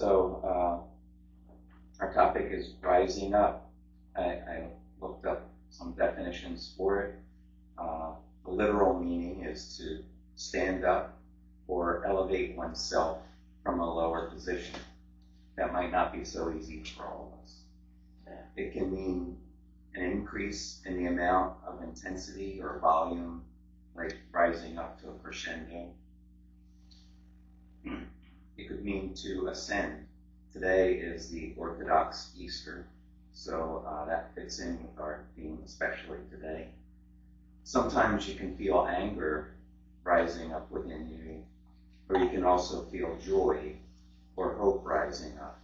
So our topic is rising up. I looked up some definitions for it. The literal meaning is to stand up or elevate oneself from a lower position. That might not be so easy for all of us. It can mean an increase in the amount of intensity or volume, like rising up to a crescendo. It could mean to ascend. Today is the Orthodox Easter, so that fits in with our theme, especially today. Sometimes you can feel anger rising up within you, or you can also feel joy or hope rising up.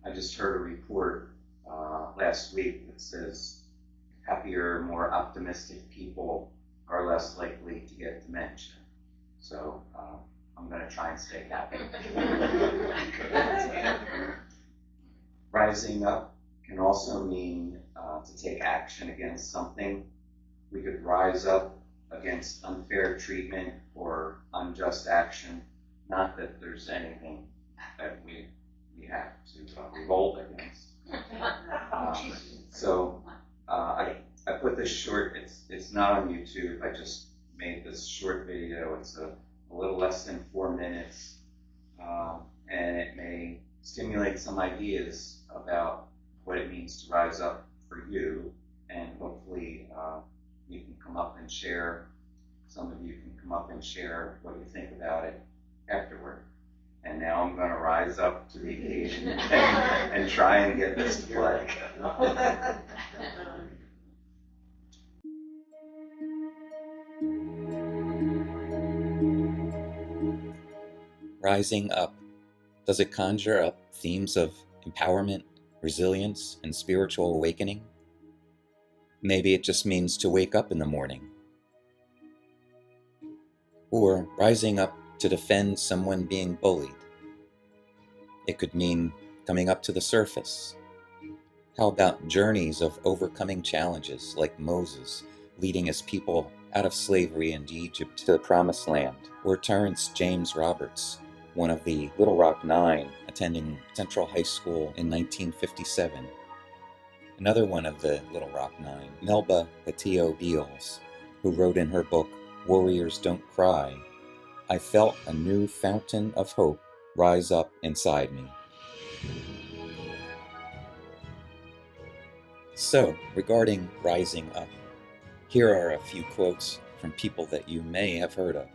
I just heard a report last week that says happier, more optimistic people are less likely to get dementia. So I'm going to try and stay happy. Rising up can also mean to take action against something. We could rise up against unfair treatment or unjust action. Not that there's anything that we have to revolt against. So I put this short, it's not on YouTube, I just made this short video. It's a little less than 4 minutes, and it may stimulate some ideas about what it means to rise up for you, and hopefully you can come up and share, some of you can come up and share what you think about it afterward. And now I'm going to rise up to the occasion and try and get this to play. Rising up. Does it conjure up themes of empowerment, resilience, and spiritual awakening? Maybe it just means to wake up in the morning. Or rising up to defend someone being bullied. It could mean coming up to the surface. How about journeys of overcoming challenges like Moses leading his people out of slavery in Egypt to the Promised Land? Or Terrence James Roberts, one of the Little Rock Nine, attending Central High School in 1957. Another one of the Little Rock Nine, Melba Pattillo Beals, who wrote in her book, Warriors Don't Cry, I felt a new fountain of hope rise up inside me. So, regarding rising up, here are a few quotes from people that you may have heard of.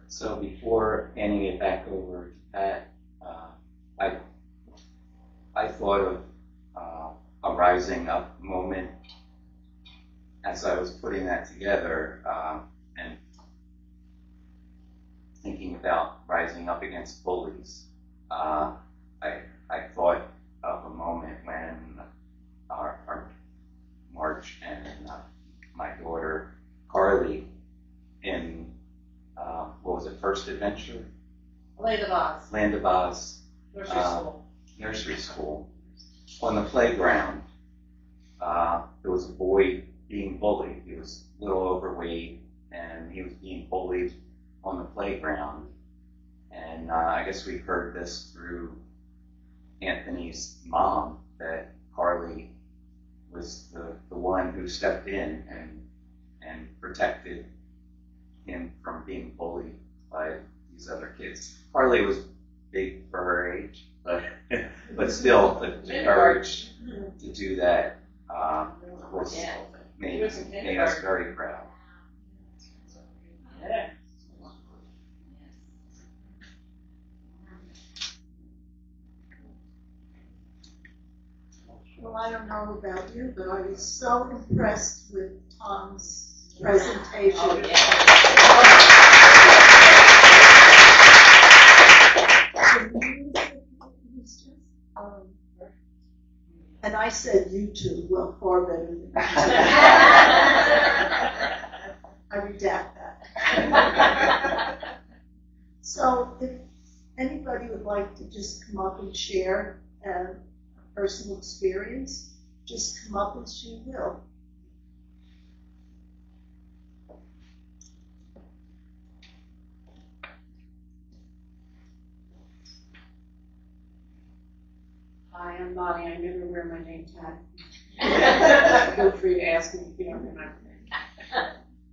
So before handing it back over to Pat, I thought of a rising up moment as I was putting that together, and thinking about rising up against bullies. I thought of a moment when our March and my daughter Carly in what was it, First Adventure? Land of Oz. Land of Oz. Nursery school. On the playground, there was a boy being bullied. He was a little overweight, and he was being bullied on the playground. And I guess we heard this through Anthony's mom, that Carly was the one who stepped in and protected him from being bullied by these other kids. Carly was big for her age, but still, the courage to do that made us very proud. Yeah. Well, I don't know about you, but I was so impressed with Tom's presentation. Oh, yeah. And I said you two, well, far better than you. I redact that. So if anybody would like to just come up and share a personal experience, just come up as you will. Hi, I'm Bonnie. I never wear my name tag. Feel free to ask me if you don't remember.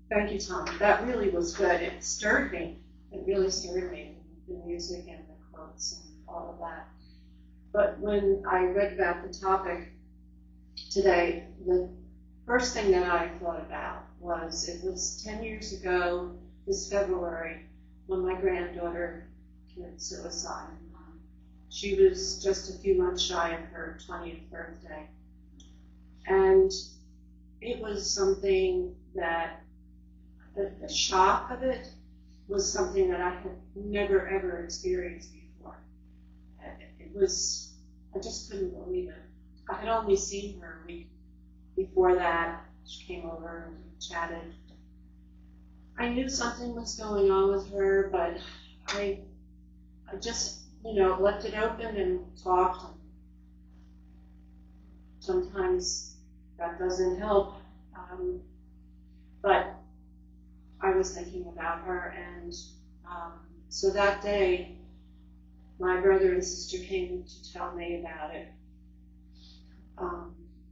Thank you, Tom. That really was good. It stirred me. It really stirred me, the music and the quotes and all of that. But when I read about the topic today, the first thing that I thought about was it was 10 years ago this February when my granddaughter committed suicide. She was just a few months shy of her 20th birthday. And it was something that, the shock of it was something that I had never ever experienced before. It was, I just couldn't believe it. I had only seen her a week before that. She came over and chatted. I knew something was going on with her, but I just, left it open and talked. Sometimes that doesn't help, but I was thinking about her, and so that day, my brother and sister came to tell me about it.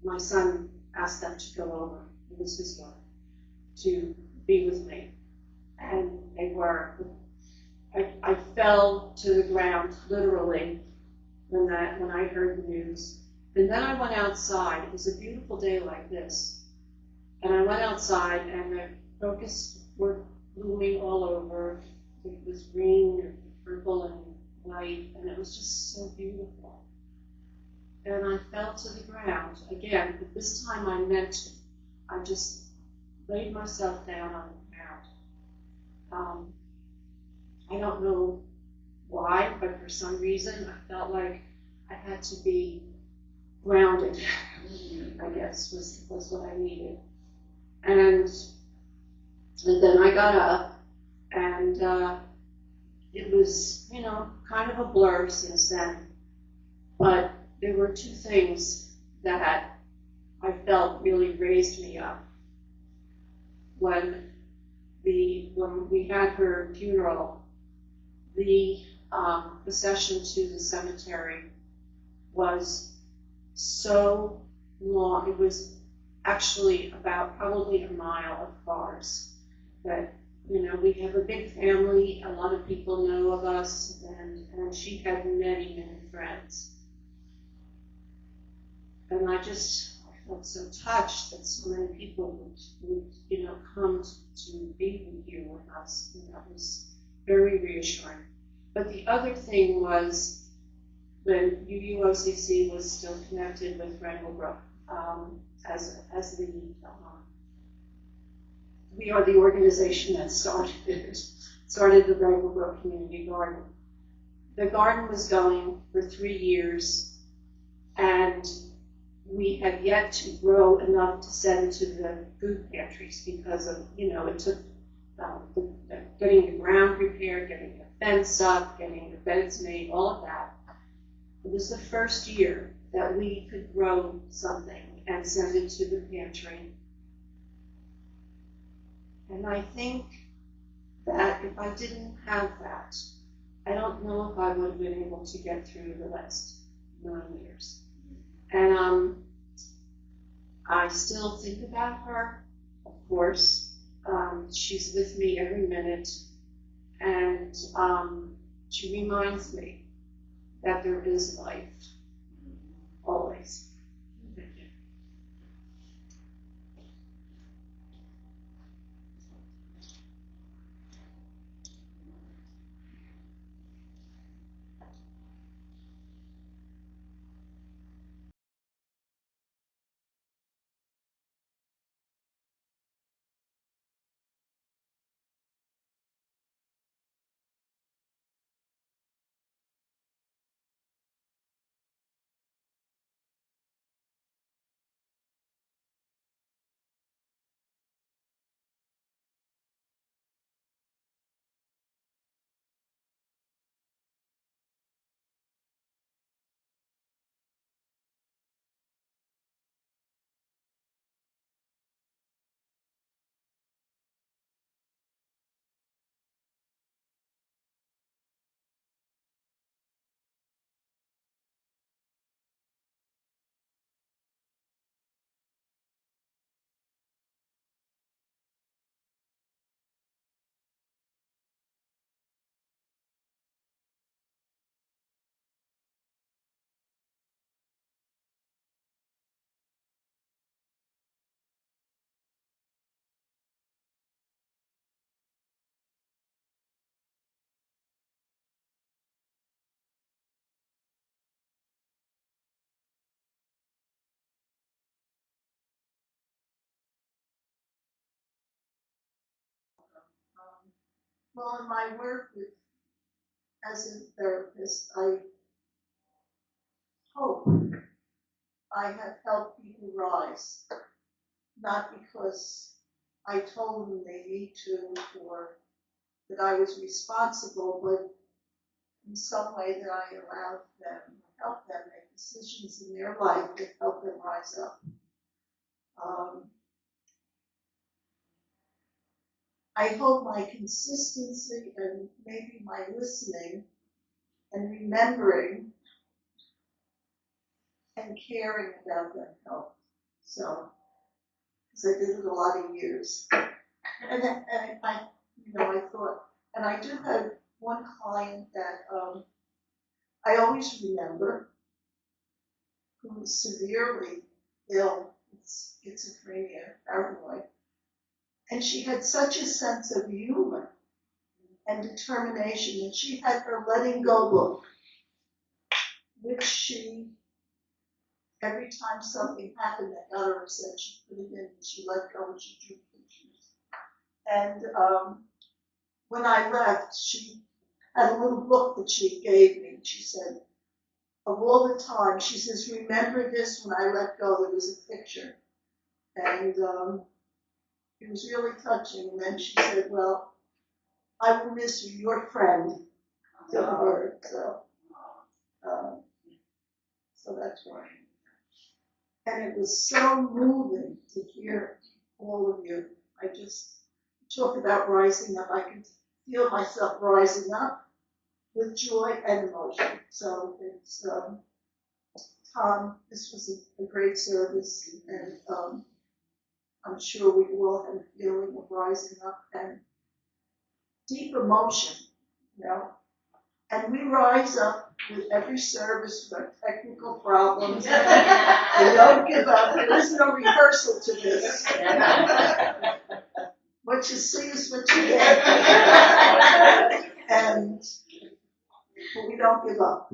My son asked them to go over, it was his daughter, to be with me, and they were. I fell to the ground, literally, when I heard the news. And then I went outside. It was a beautiful day like this. And I went outside, and the crocuses were blooming all over. It was green and purple and white, and it was just so beautiful. And I fell to the ground again, but this time I meant it. I just laid myself down on the ground. I don't know why, but for some reason I felt like I had to be grounded, I guess, was what I needed. And then I got up, and it was, kind of a blur since then. But there were two things that I felt really raised me up. When we had her funeral, the procession to the cemetery was so long. It was actually about probably a mile of cars. That, we have a big family, a lot of people know of us, and she had many, many friends. And I felt so touched that so many people would come to be here with us. And that was very reassuring. But the other thing was when UUOCC was still connected with Randall Brook as the we are the organization that started the Randall Brook Community Garden. The garden was going for 3 years, and we had yet to grow enough to send to the food pantries because of, it took getting the ground prepared, getting the fence up, getting the beds made, all of that. It was the first year that we could grow something and send it to the pantry. And I think that if I didn't have that, I don't know if I would have been able to get through the last 9 years. And I still think about her, of course. She's with me every minute, and she reminds me that there is life, always. Thank you. Well, in my work as a therapist, I hope I have helped people rise, not because I told them they need to or that I was responsible, but in some way that I allowed them, help them make decisions in their life that help them rise up. I hope my consistency and maybe my listening and remembering and caring about them helped. So, because I did it a lot of years. And I thought, and I do have one client that I always remember who was severely ill with schizophrenia, paranoid. And she had such a sense of humor and determination, and she had her letting go book, which she, every time something happened that got her upset, she put it in and she let go and she drew pictures. And when I left, she had a little book that she gave me. She said, of all the time, she says, remember this, when I let go, there was a picture. And it was really touching. And then she said, well, I will miss you, your friend, to her. So that's why. And it was so moving to hear all of you. I just talk about rising up. I can feel myself rising up with joy and emotion. So it's, Tom, this was a great service, and I'm sure we all have a feeling of rising up and deep emotion, And we rise up with every service with our technical problems. And don't give up. There is no rehearsal to this. What you see is what you get. but we don't give up.